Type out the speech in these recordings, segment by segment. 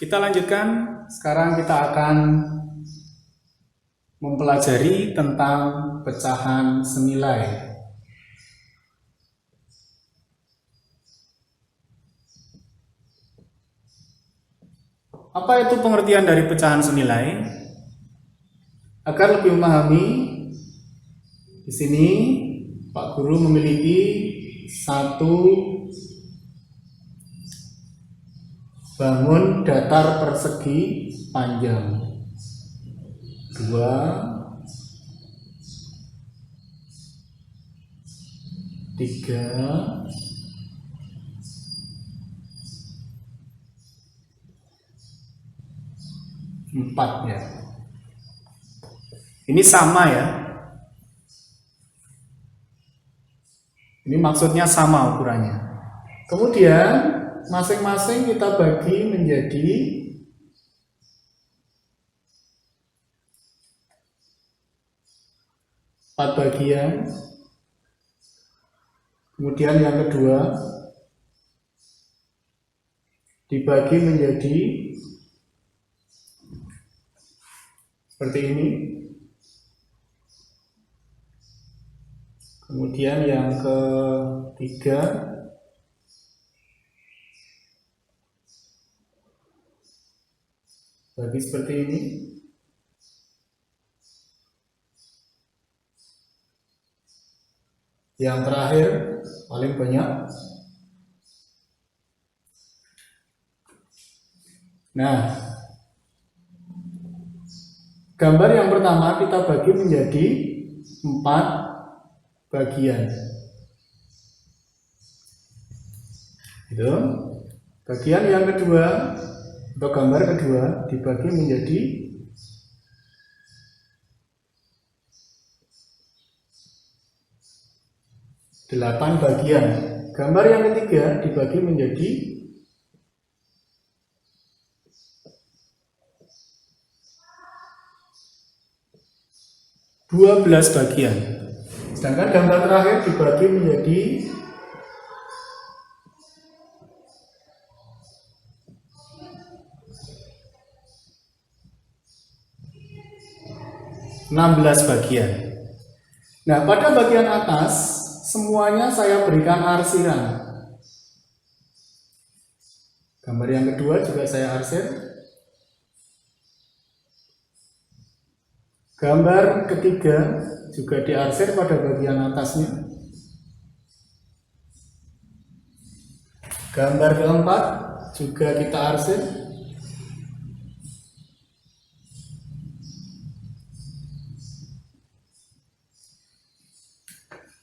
Kita lanjutkan. Sekarang kita akan mempelajari tentang pecahan senilai. Apa itu pengertian dari pecahan senilai? Agar lebih memahami, di sini Pak Guru memiliki satu bangun datar persegi panjang 2, 3, 4 ya. Ini sama ya. Ini maksudnya sama ukurannya. Kemudian masing-masing kita bagi menjadi 4 bagian. Kemudian yang kedua dibagi menjadi seperti ini. Kemudian yang ketiga bagi seperti ini. Yang terakhir paling banyak. Nah, gambar yang pertama kita bagi menjadi 4 bagian. Itu. Bagian yang kedua atau gambar kedua dibagi menjadi 8 bagian. Gambar yang ketiga dibagi menjadi 12 bagian. Sedangkan gambar terakhir dibagi menjadi 16 bagian. Nah, pada bagian atas semuanya saya berikan arsiran. Gambar yang kedua juga saya arsir. Gambar ketiga juga diarsir pada bagian atasnya. Gambar keempat juga kita arsir.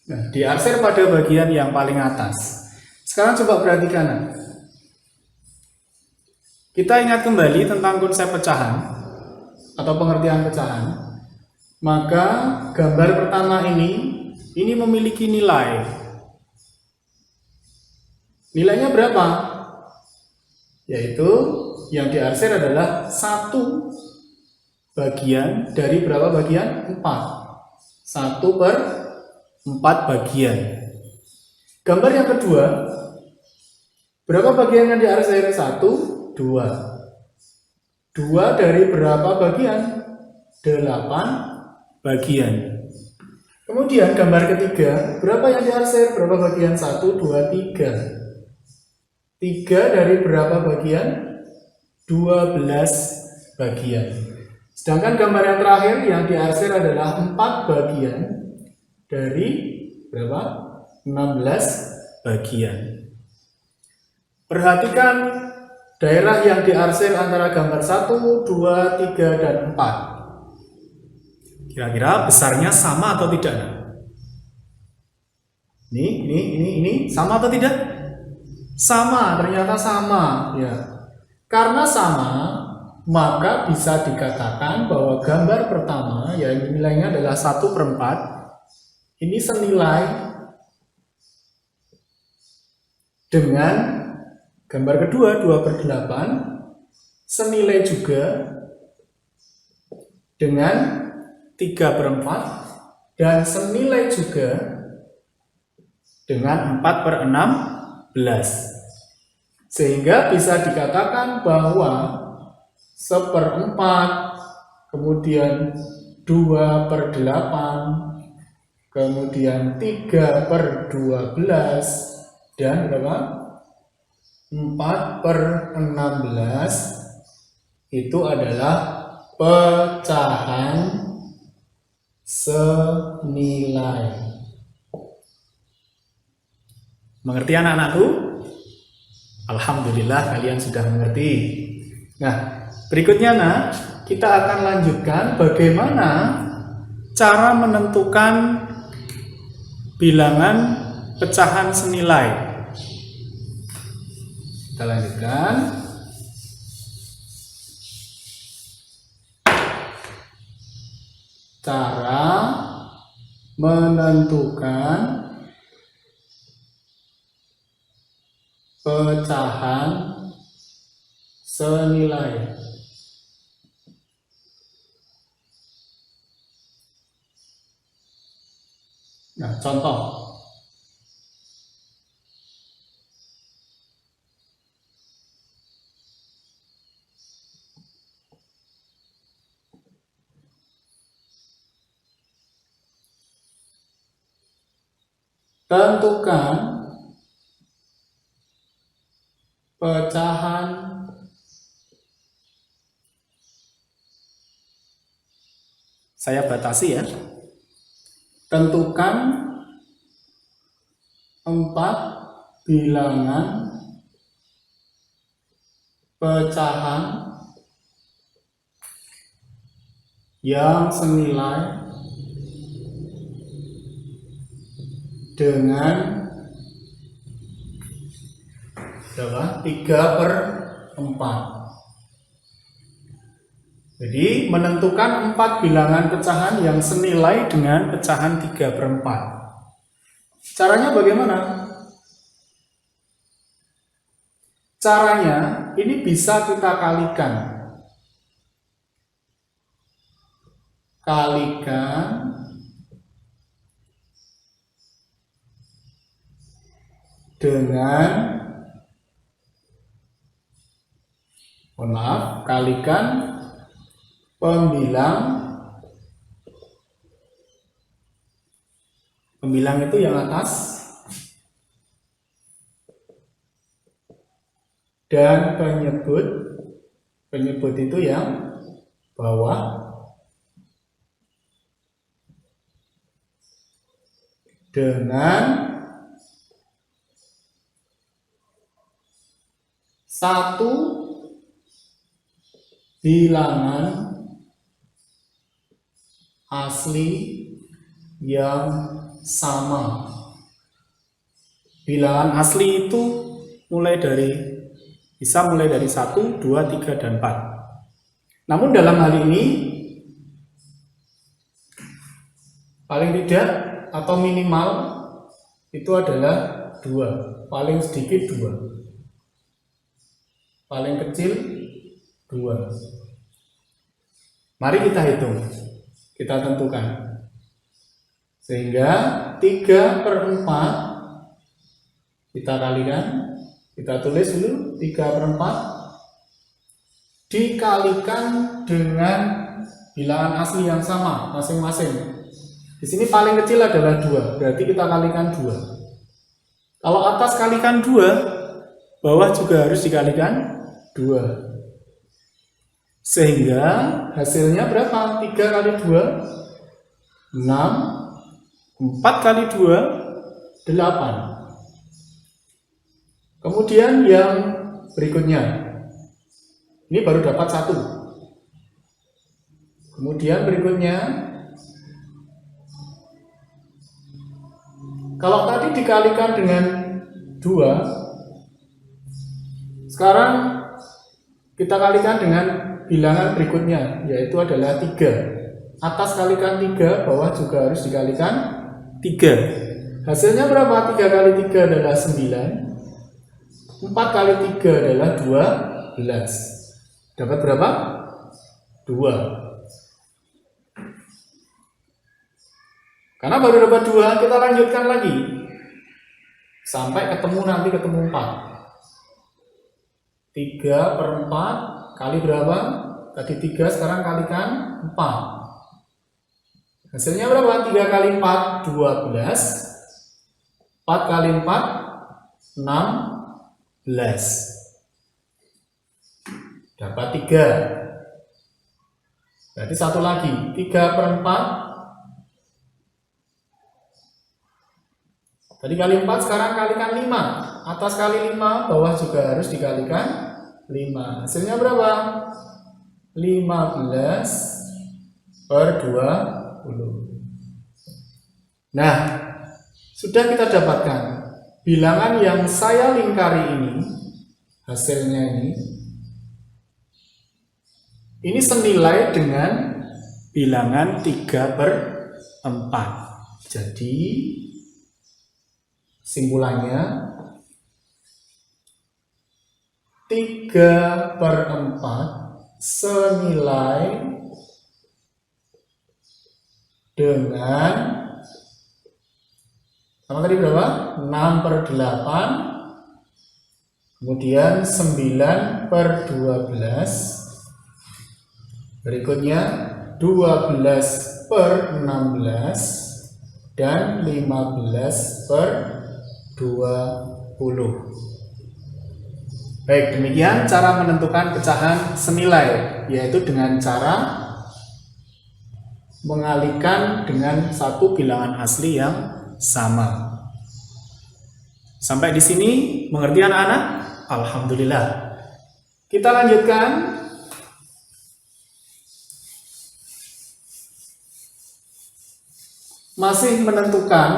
Nah, diarsir pada bagian yang paling atas. Sekarang coba perhatikan. Kita ingat kembali tentang konsep pecahan atau pengertian pecahan. Maka gambar pertama ini memiliki nilai. Nilainya berapa? Yaitu yang diarsir adalah 1 bagian dari berapa bagian? 4. 1/4 bagian. Gambar yang kedua, berapa bagian yang diarsir? 1, 2. 2 dari berapa bagian? 8 bagian. Kemudian gambar ketiga, berapa yang diarsir? Berapa bagian? 1, 2, 3. 3 dari berapa bagian? 12 bagian. Sedangkan gambar yang terakhir yang diarsir adalah 4 bagian dari berapa? 16 bagian. Perhatikan daerah yang diarsir antara gambar 1, 2, 3, dan 4. Kira-kira besarnya sama atau tidak? Ini sama atau tidak? Sama, ternyata sama ya. Karena sama, maka bisa dikatakan bahwa gambar pertama yang nilainya adalah 1/4 ini senilai dengan gambar kedua 2/8 senilai juga dengan 3/4 dan senilai juga dengan 4/16. Sehingga bisa dikatakan bahwa 1/4, kemudian 2/8, kemudian 3/12, dan berapa? 4/16 itu adalah pecahan senilai. Mengerti anak-anakku? Alhamdulillah kalian sudah mengerti. Nah, berikutnya kita akan lanjutkan bagaimana cara menentukan bilangan pecahan senilai. Kita lanjutkan. Cara menentukan pecahan senilai. Nah, contoh. Tentukan pecahan saya batasi ya. Tentukan 4 bilangan pecahan yang senilai dengan 3/4. Jadi menentukan 4 bilangan pecahan yang senilai dengan pecahan 3/4. Caranya bagaimana? Caranya ini bisa kita kalikan. Kalikan pembilang itu yang atas dan penyebut itu yang bawah dengan 1 bilangan asli yang sama. Bilangan asli itu bisa mulai dari 1, 2, 3, dan 4. Namun dalam hal ini paling tidak atau minimal itu adalah 2, paling sedikit 2, paling kecil 2. Mari kita hitung, kita tentukan. Sehingga 3/4 kita kalikan, kita tulis dulu 3/4 dikalikan dengan bilangan asli yang sama masing-masing. Di sini paling kecil adalah 2, berarti kita kalikan 2. Kalau atas kalikan 2, bawah juga harus dikalikan 2. Sehingga hasilnya berapa? 3 kali 2, 6, 4 kali 2, 8. Kemudian yang berikutnya, ini baru dapat 1. Kemudian berikutnya, kalau tadi dikalikan dengan 2, sekarang kita kalikan dengan bilangan berikutnya, yaitu adalah 3. Atas kalikan 3, bawah juga harus dikalikan 3. Hasilnya berapa? 3 kali 3 adalah 9. 4 kali 3 adalah 12. Dapat berapa? 2. Karena baru dapat 2, kita lanjutkan lagi sampai ketemu 4. 3 per 4 kali berapa? Tadi 3, sekarang kalikan 4. Hasilnya berapa? 3 kali 4, 12. 4 kali 4, 16. Dapat 3. Berarti satu lagi, 3 per 4. Tadi kali 4, sekarang kalikan 5. Atas kali 5, bawah juga harus dikalikan 5. Hasilnya berapa? 15 per 20. Nah, sudah kita dapatkan bilangan yang saya lingkari ini, hasilnya ini senilai dengan bilangan 3 per 4. Jadi simpulannya 3 per 4 senilai dengan sama tadi berapa? 6 per 8, kemudian 9 per 12, berikutnya 12 per 16, dan 15 per 20. Baik, demikian cara menentukan pecahan senilai, yaitu dengan cara mengalihkan dengan satu bilangan asli yang sama. Sampai di sini mengerti anak-anak? Alhamdulillah. Kita lanjutkan. Masih menentukan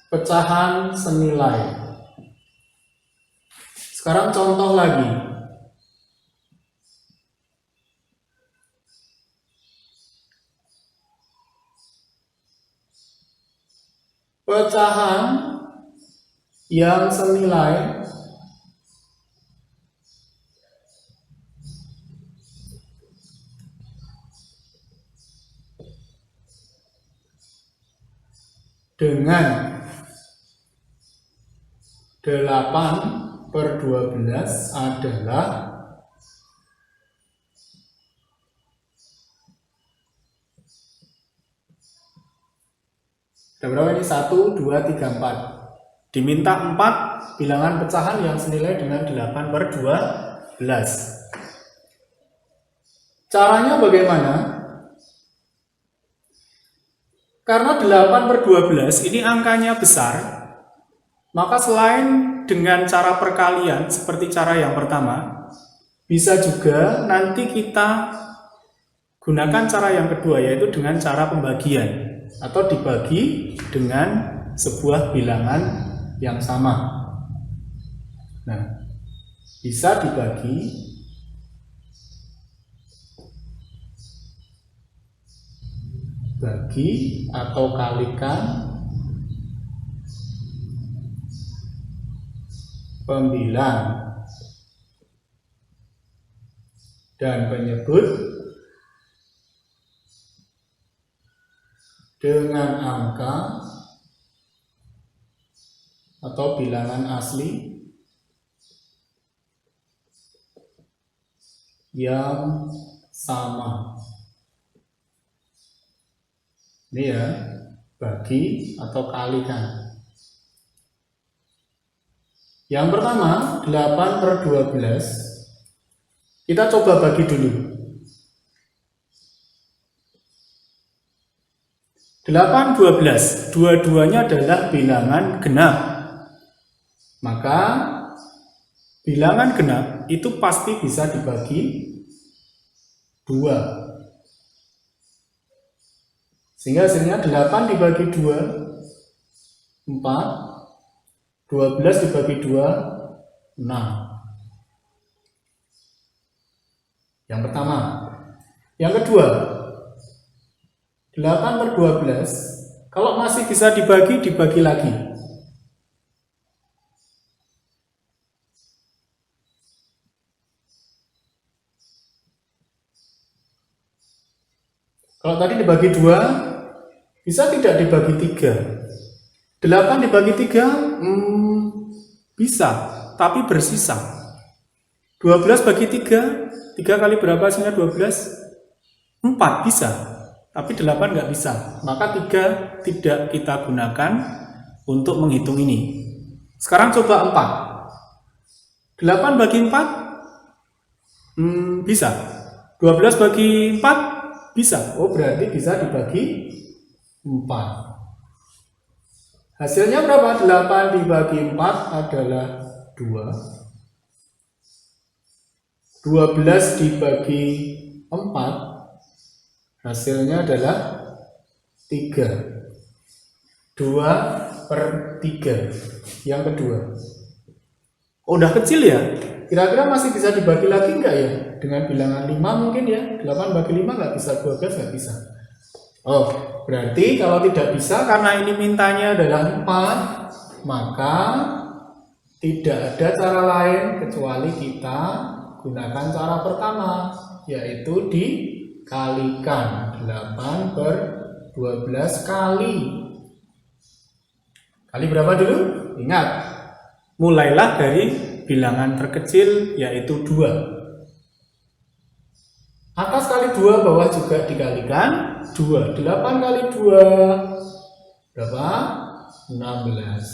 pecahan senilai. Sekarang contoh lagi. Pecahan yang senilai dengan 8 per 12 adalah berapa ini? 1, 2, 3, 4. Diminta 4 bilangan pecahan yang senilai dengan 8 per 12. Caranya bagaimana? Karena 8 per 12 ini angkanya besar, maka selain dengan cara perkalian seperti cara yang pertama, bisa juga nanti kita gunakan cara yang kedua, yaitu dengan cara pembagian atau dibagi dengan sebuah bilangan yang sama. Nah, bisa dibagi atau kalikan pembilang dan penyebut dengan angka atau bilangan asli yang sama. Ini ya, bagi atau kalikan. Yang pertama, 8 per 12. Kita coba bagi dulu. 8, 12. Dua-duanya adalah bilangan genap. Maka, bilangan genap itu pasti bisa dibagi 2. Sehingga hasilnya 8 dibagi 2, 4. 12 dibagi 2, 6. Yang pertama. Yang kedua, 8 per 12, kalau masih bisa dibagi, dibagi lagi. Kalau tadi dibagi 2, bisa tidak dibagi 3? 8 dibagi 3, bisa, tapi bersisa. 12 bagi 3, 3 kali berapa hasilnya 12? 4 bisa, tapi 8 nggak bisa. Maka 3 tidak kita gunakan untuk menghitung ini. Sekarang coba 4. 8 bagi 4 bisa. 12 bagi 4 bisa. Oh, berarti bisa dibagi 4. Hasilnya berapa? 8 dibagi 4 adalah 2. 12 dibagi 4 hasilnya adalah 3. 2/3. Yang kedua. Oh, udah kecil ya? Kira-kira masih bisa dibagi lagi enggak ya? Dengan bilangan 5 mungkin ya? 8 bagi 5 nggak bisa, 12 nggak bisa. Oh, berarti kalau tidak bisa karena ini mintanya adalah 4, maka tidak ada cara lain kecuali kita gunakan cara pertama, yaitu dikalikan 8/12 kali. Kali berapa dulu? Ingat, mulailah dari bilangan terkecil yaitu 2. Atas kali 2, bawah juga dikalikan 2. 8 kali 2 berapa? 16.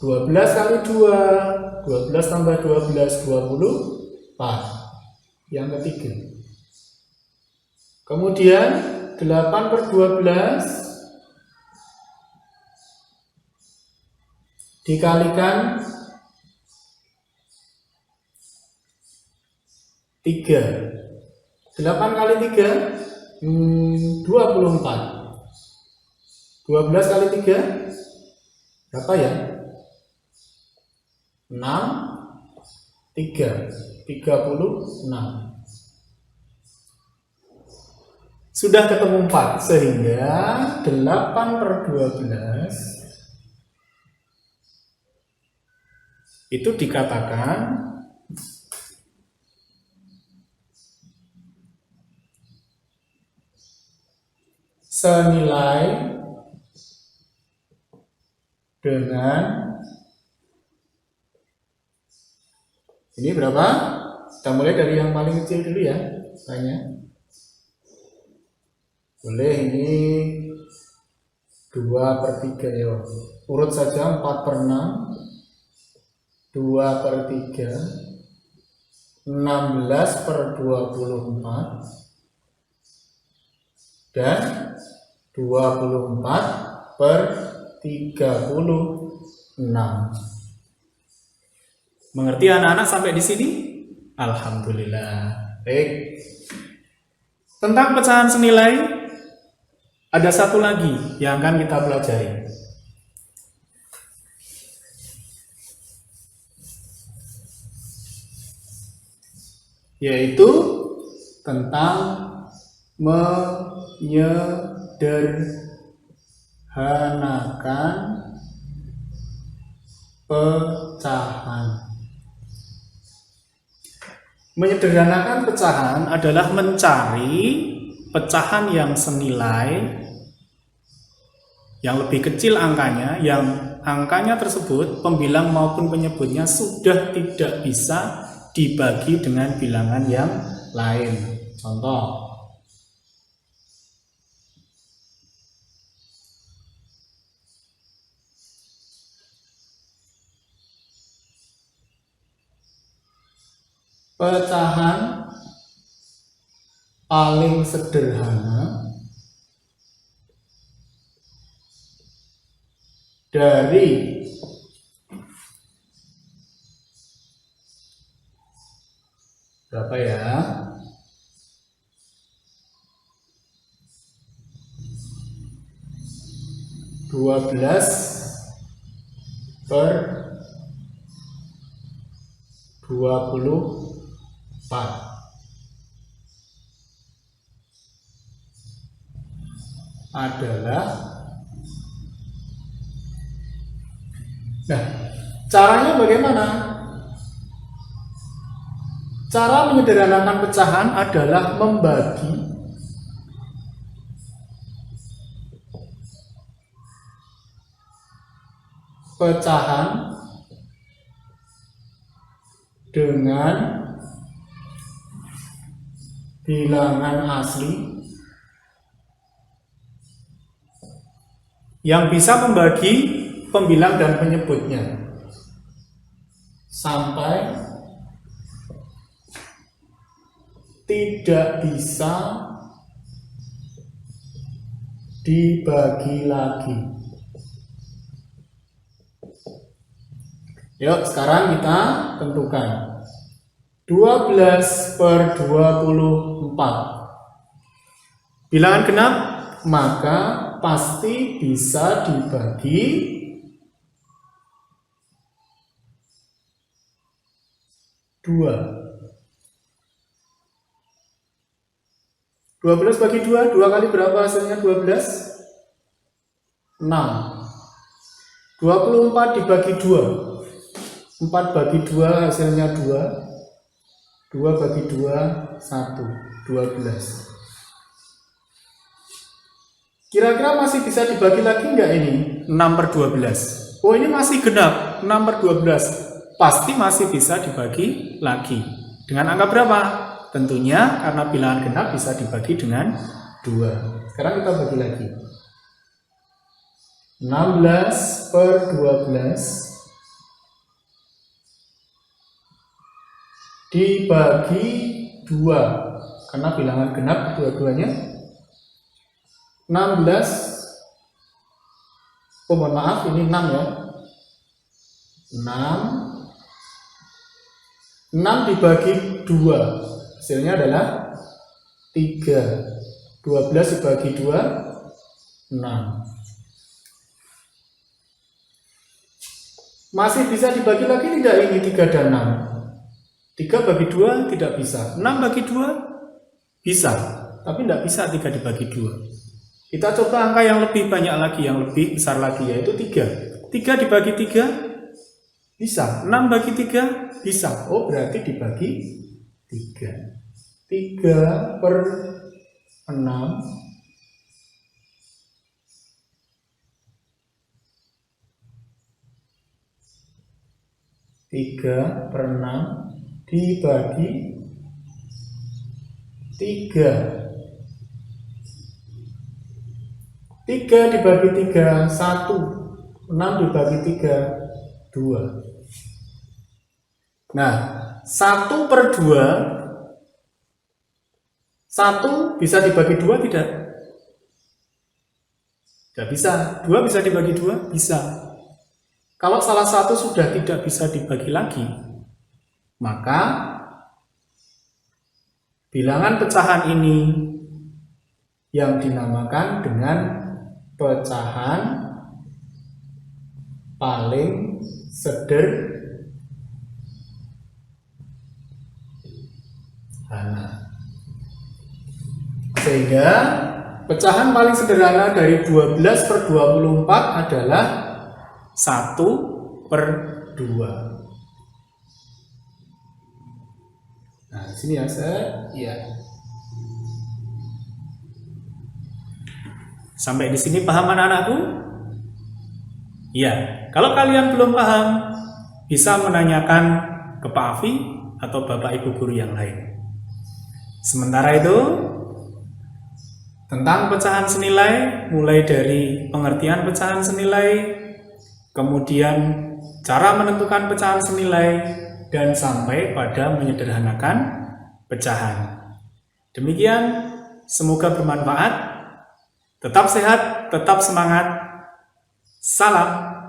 12 kali 2, 12 tambah 12, 24. Yang ketiga. Kemudian 8/12 dikalikan 3. 8 kali 3 24. 12 kali 3 berapa ya? 6, 3, 36. Sudah ketemu 4, sehingga 8/12 itu dikatakan senilai dengan ini berapa? Kita mulai dari yang paling kecil dulu ya. Tanya. Boleh ini 2/3 ya. Urut saja 4/6, 2/3, 16/24, dan 24/36. Mengerti anak-anak sampai di sini? Alhamdulillah. Baik. Tentang pecahan senilai ada satu lagi yang akan kita pelajari. Yaitu tentang menyederhanakan pecahan. Menyederhanakan pecahan adalah mencari pecahan yang senilai, yang lebih kecil angkanya, yang angkanya tersebut, pembilang maupun penyebutnya sudah tidak bisa dibagi dengan bilangan yang lain. Contoh. Pecahan paling sederhana dari berapa ya? 12/24 adalah, nah, caranya bagaimana? Cara menyederhanakan pecahan adalah membagi pecahan dengan bilangan asli yang bisa membagi pembilang dan penyebutnya sampai tidak bisa dibagi lagi. Yuk, sekarang kita tentukan 12/24 bilangan genap, maka pasti bisa dibagi 2. 12 bagi 2, 2 kali berapa hasilnya? 12? 6. 24 dibagi 2, 4 bagi 2 hasilnya 2, 2 bagi 2, 1, 12. Kira-kira masih bisa dibagi lagi nggak ini? 6/12. Oh, ini masih genap, 6/12. Pasti masih bisa dibagi lagi. Dengan angka berapa? Tentunya karena bilangan genap bisa dibagi dengan 2. Sekarang kita bagi lagi. 16/12 dibagi 2. Karena bilangan genap dua-duanya 16. Oh, mohon maaf, ini 6 ya. 6 dibagi 2. Hasilnya adalah 3. 12 dibagi 2, 6. Masih bisa dibagi lagi tidak ini 3 dan 6? 3 bagi 2 tidak bisa. 6 bagi 2 bisa. Tapi tidak bisa 3 dibagi 2. Kita coba angka yang lebih banyak lagi, yang lebih besar lagi, yaitu 3. 3 dibagi 3 bisa. 6 bagi 3 bisa. Oh, berarti dibagi 3. 3/6 dibagi 3. 3 dibagi 3, 1. 6 dibagi 3, 2. Nah, 1/2, 1 bisa dibagi 2 tidak? Tidak bisa. 2 bisa dibagi 2? Bisa. Kalau salah satu sudah tidak bisa dibagi lagi, maka bilangan pecahan ini yang dinamakan dengan pecahan paling sederhana. Sehingga pecahan paling sederhana dari 12/24 adalah 1/2. Nah, di sini ya, ya. Sampai di sini paham anak-anakku? Ya, kalau kalian belum paham, bisa menanyakan ke Pak Afi atau Bapak Ibu guru yang lain. Sementara itu, tentang pecahan senilai, mulai dari pengertian pecahan senilai, kemudian cara menentukan pecahan senilai, dan sampai pada menyederhanakan pecahan. Demikian, semoga bermanfaat. Tetap sehat, tetap semangat. Salam.